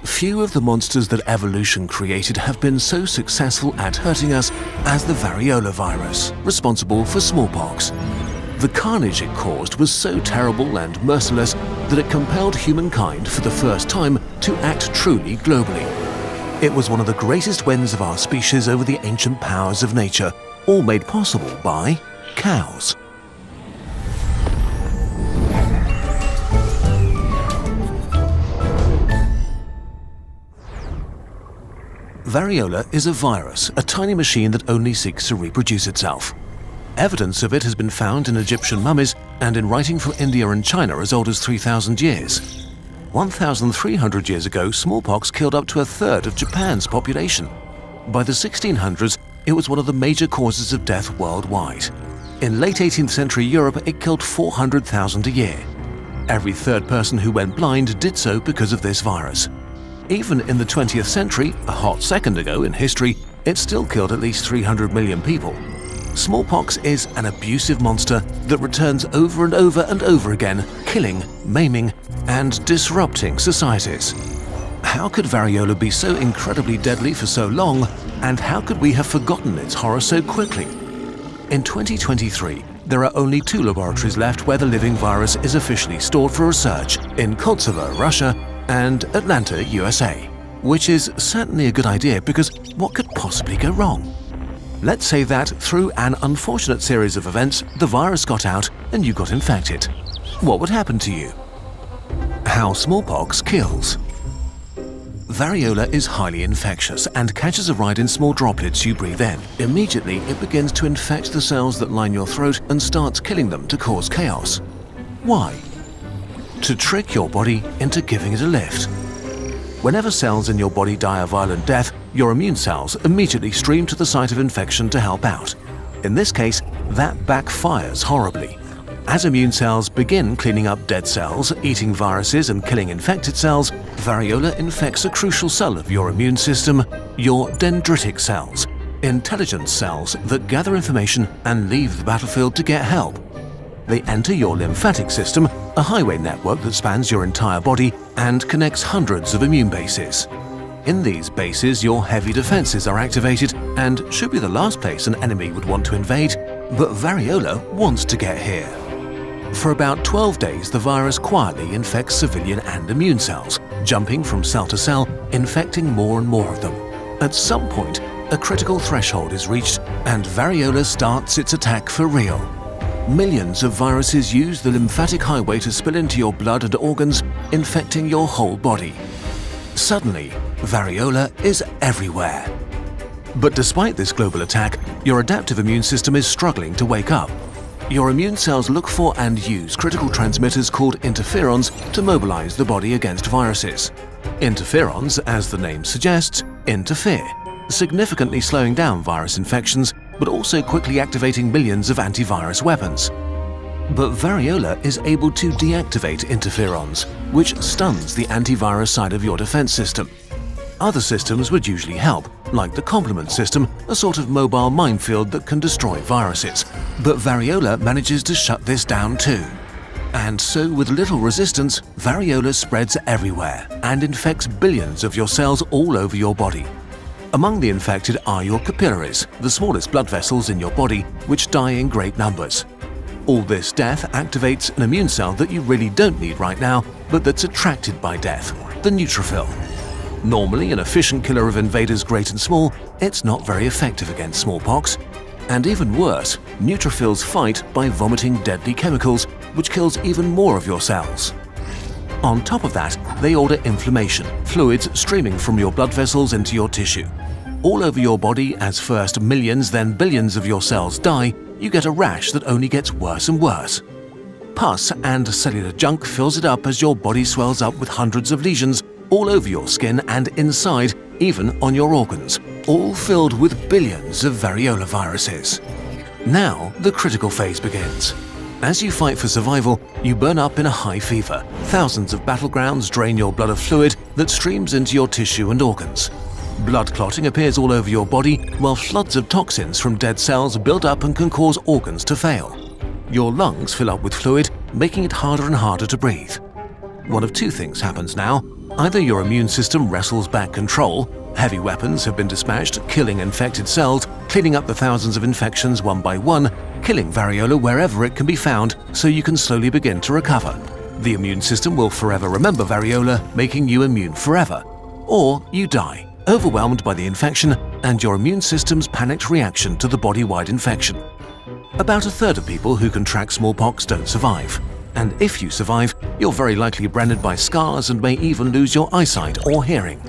Few of the monsters that evolution created have been so successful at hurting us as the variola virus, responsible for smallpox. The carnage it caused was so terrible and merciless that it compelled humankind for the first time to act truly globally. It was one of the greatest wins of our species over the ancient powers of nature, all made possible by cows. Variola is a virus, a tiny machine that only seeks to reproduce itself. Evidence of it has been found in Egyptian mummies and in writing from India and China as old as 3,000 years. 1,300 years ago, smallpox killed up to a third of Japan's population. By the 1600s, it was one of the major causes of death worldwide. In late 18th century Europe, it killed 400,000 a year. Every third person who went blind did so because of this virus. Even in the 20th century, a hot second ago in history, it still killed at least 300 million people. Smallpox is an abusive monster that returns over and over and over again, killing, maiming, and disrupting societies. How could variola be so incredibly deadly for so long, and how could we have forgotten its horror so quickly? In 2023, there are only 2 laboratories left where the living virus is officially stored for research, in Kosovo, Russia, and Atlanta, USA, which is certainly a good idea because what could possibly go wrong? Let's say that through an unfortunate series of events, the virus got out and you got infected. What would happen to you? How smallpox kills. Variola is highly infectious and catches a ride in small droplets you breathe in. Immediately, it begins to infect the cells that line your throat and starts killing them to cause chaos. Why? To trick your body into giving it a lift. Whenever cells in your body die a violent death, your immune cells immediately stream to the site of infection to help out. In this case, that backfires horribly. As immune cells begin cleaning up dead cells, eating viruses and killing infected cells, variola infects a crucial cell of your immune system, your dendritic cells, intelligence cells that gather information and leave the battlefield to get help. They enter your lymphatic system, a highway network that spans your entire body and connects hundreds of immune bases. In these bases, your heavy defenses are activated and should be the last place an enemy would want to invade, but variola wants to get here. For about 12 days, the virus quietly infects civilian and immune cells, jumping from cell to cell, infecting more and more of them. At some point, a critical threshold is reached and variola starts its attack for real. Millions of viruses use the lymphatic highway to spill into your blood and organs, infecting your whole body. Suddenly, variola is everywhere. But despite this global attack, your adaptive immune system is struggling to wake up. Your immune cells look for and use critical transmitters called interferons to mobilize the body against viruses. Interferons, as the name suggests, interfere, significantly slowing down virus infections, but also quickly activating millions of antivirus weapons. But variola is able to deactivate interferons, which stuns the antivirus side of your defense system. Other systems would usually help, like the complement system, a sort of mobile minefield that can destroy viruses. But variola manages to shut this down too. And so, with little resistance, variola spreads everywhere and infects billions of your cells all over your body. Among the infected are your capillaries, the smallest blood vessels in your body, which die in great numbers. All this death activates an immune cell that you really don't need right now, but that's attracted by death, the neutrophil. Normally an efficient killer of invaders great and small, it's not very effective against smallpox. And even worse, neutrophils fight by vomiting deadly chemicals, which kills even more of your cells. On top of that, they order inflammation, fluids streaming from your blood vessels into your tissue. All over your body, as first millions, then billions of your cells die, you get a rash that only gets worse and worse. Pus and cellular junk fills it up as your body swells up with hundreds of lesions all over your skin and inside, even on your organs, all filled with billions of variola viruses. Now, the critical phase begins. As you fight for survival, you burn up in a high fever. Thousands of battlegrounds drain your blood of fluid that streams into your tissue and organs. Blood clotting appears all over your body, while floods of toxins from dead cells build up and can cause organs to fail. Your lungs fill up with fluid, making it harder and harder to breathe. One of two things happens now. Either your immune system wrestles back control, heavy weapons have been dispatched, killing infected cells, cleaning up the thousands of infections one by one, killing variola wherever it can be found so you can slowly begin to recover. The immune system will forever remember variola, making you immune forever. Or you die, overwhelmed by the infection and your immune system's panicked reaction to the body-wide infection. About a third of people who contract smallpox don't survive. And if you survive, you're very likely branded by scars and may even lose your eyesight or hearing.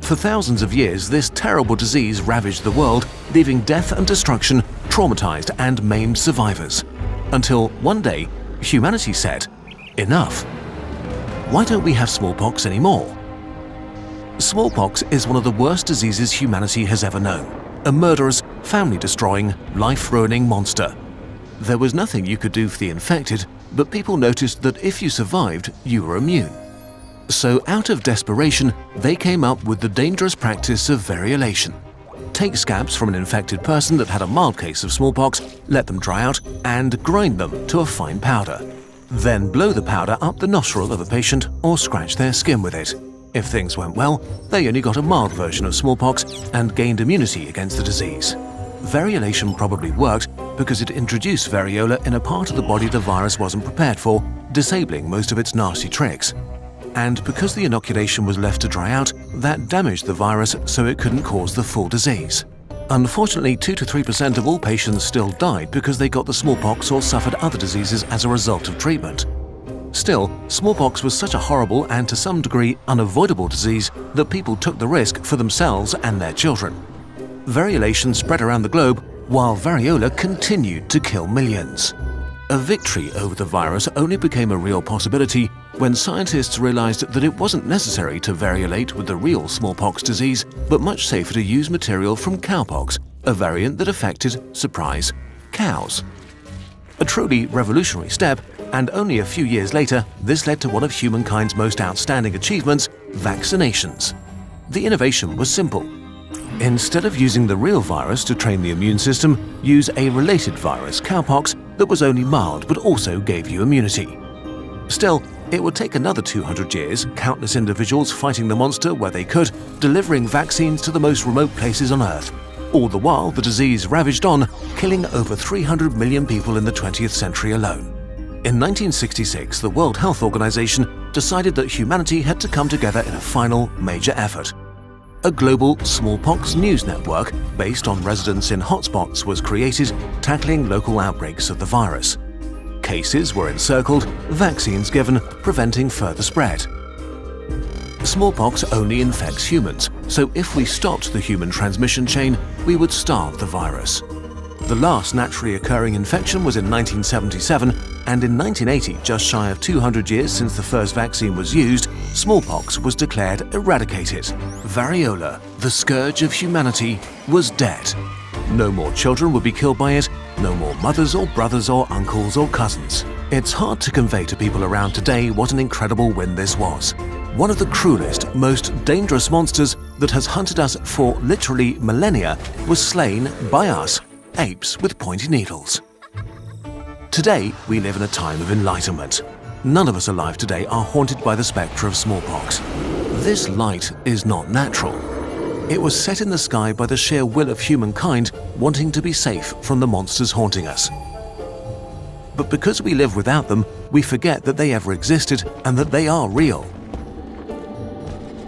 For thousands of years, this terrible disease ravaged the world, leaving death and destruction, traumatized and maimed survivors. Until one day, humanity said, "Enough. Why don't we have smallpox anymore?" Smallpox is one of the worst diseases humanity has ever known. A murderous, family-destroying, life-ruining monster. There was nothing you could do for the infected, but people noticed that if you survived, you were immune. So out of desperation, they came up with the dangerous practice of variolation. Take scabs from an infected person that had a mild case of smallpox, let them dry out, and grind them to a fine powder. Then blow the powder up the nostril of a patient or scratch their skin with it. If things went well, they only got a mild version of smallpox and gained immunity against the disease. Variolation probably worked because it introduced variola in a part of the body the virus wasn't prepared for, disabling most of its nasty tricks. And because the inoculation was left to dry out, that damaged the virus so it couldn't cause the full disease. Unfortunately, 2 to 3% of all patients still died because they got the smallpox or suffered other diseases as a result of treatment. Still, smallpox was such a horrible and to some degree unavoidable disease that people took the risk for themselves and their children. Variolation spread around the globe while variola continued to kill millions. A victory over the virus only became a real possibility when scientists realized that it wasn't necessary to variolate with the real smallpox disease, but much safer to use material from cowpox, a variant that affected, surprise, cows. A truly revolutionary step, and only a few years later, this led to one of humankind's most outstanding achievements, vaccinations. The innovation was simple. Instead of using the real virus to train the immune system, use a related virus, cowpox, that was only mild but also gave you immunity. Still, it would take another 200 years, countless individuals fighting the monster where they could, delivering vaccines to the most remote places on Earth. All the while, the disease ravaged on, killing over 300 million people in the 20th century alone. In 1966, the World Health Organization decided that humanity had to come together in a final, major effort. A global smallpox news network based on residents in hotspots was created, tackling local outbreaks of the virus. Cases were encircled, vaccines given, preventing further spread. Smallpox only infects humans, so if we stopped the human transmission chain, we would starve the virus. The last naturally occurring infection was in 1977, and in 1980, just shy of 200 years since the first vaccine was used, smallpox was declared eradicated. Variola, the scourge of humanity, was dead. No more children would be killed by it, no more mothers or brothers or uncles or cousins. It's hard to convey to people around today what an incredible win this was. One of the cruelest, most dangerous monsters that has hunted us for literally millennia was slain by us, apes with pointy needles. Today, we live in a time of enlightenment. None of us alive today are haunted by the spectre of smallpox. This light is not natural. It was set in the sky by the sheer will of humankind wanting to be safe from the monsters haunting us. But because we live without them, we forget that they ever existed and that they are real.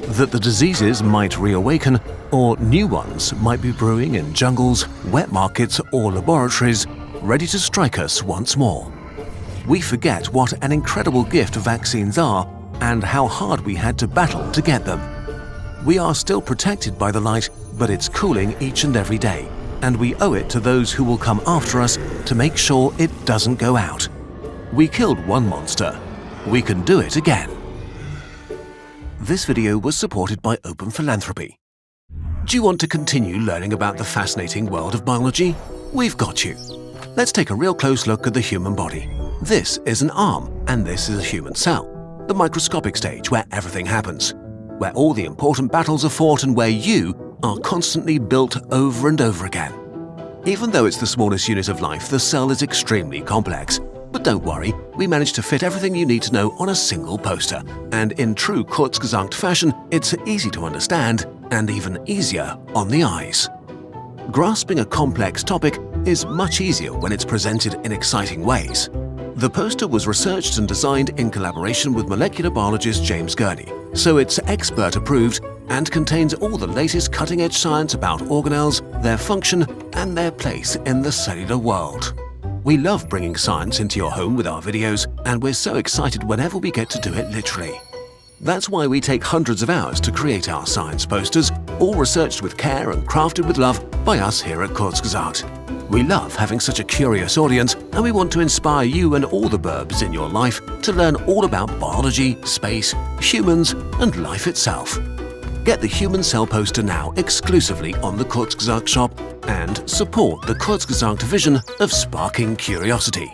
That the diseases might reawaken, or new ones might be brewing in jungles, wet markets, or laboratories, ready to strike us once more. We forget what an incredible gift vaccines are and how hard we had to battle to get them. We are still protected by the light, but it's cooling each and every day, and we owe it to those who will come after us to make sure it doesn't go out. We killed one monster. We can do it again. This video was supported by Open Philanthropy. Do you want to continue learning about the fascinating world of biology? We've got you. Let's take a real close look at the human body. This is an arm, and this is a human cell, the microscopic stage where everything happens, where all the important battles are fought and where you are constantly built over and over again. Even though it's the smallest unit of life, the cell is extremely complex. But But don't worry, we managed to fit everything you need to know on a single poster. And in true Kurzgesagt fashion, it's easy to understand and even easier on the eyes. Grasping a complex topic is much easier when it's presented in exciting ways. The poster was researched and designed in collaboration with molecular biologist James Gurney, so it's expert approved and contains all the latest cutting-edge science about organelles, their function, and their place in the cellular world. We love bringing science into your home with our videos, and we're so excited whenever we get to do it literally. That's why we take hundreds of hours to create our science posters, all researched with care and crafted with love by us here at Kurzgesagt. We love having such a curious audience, and we want to inspire you and all the burbs in your life to learn all about biology, space, humans, and life itself. Get the human cell poster now exclusively on the Kurzgesagt shop and support the Kurzgesagt vision of sparking curiosity.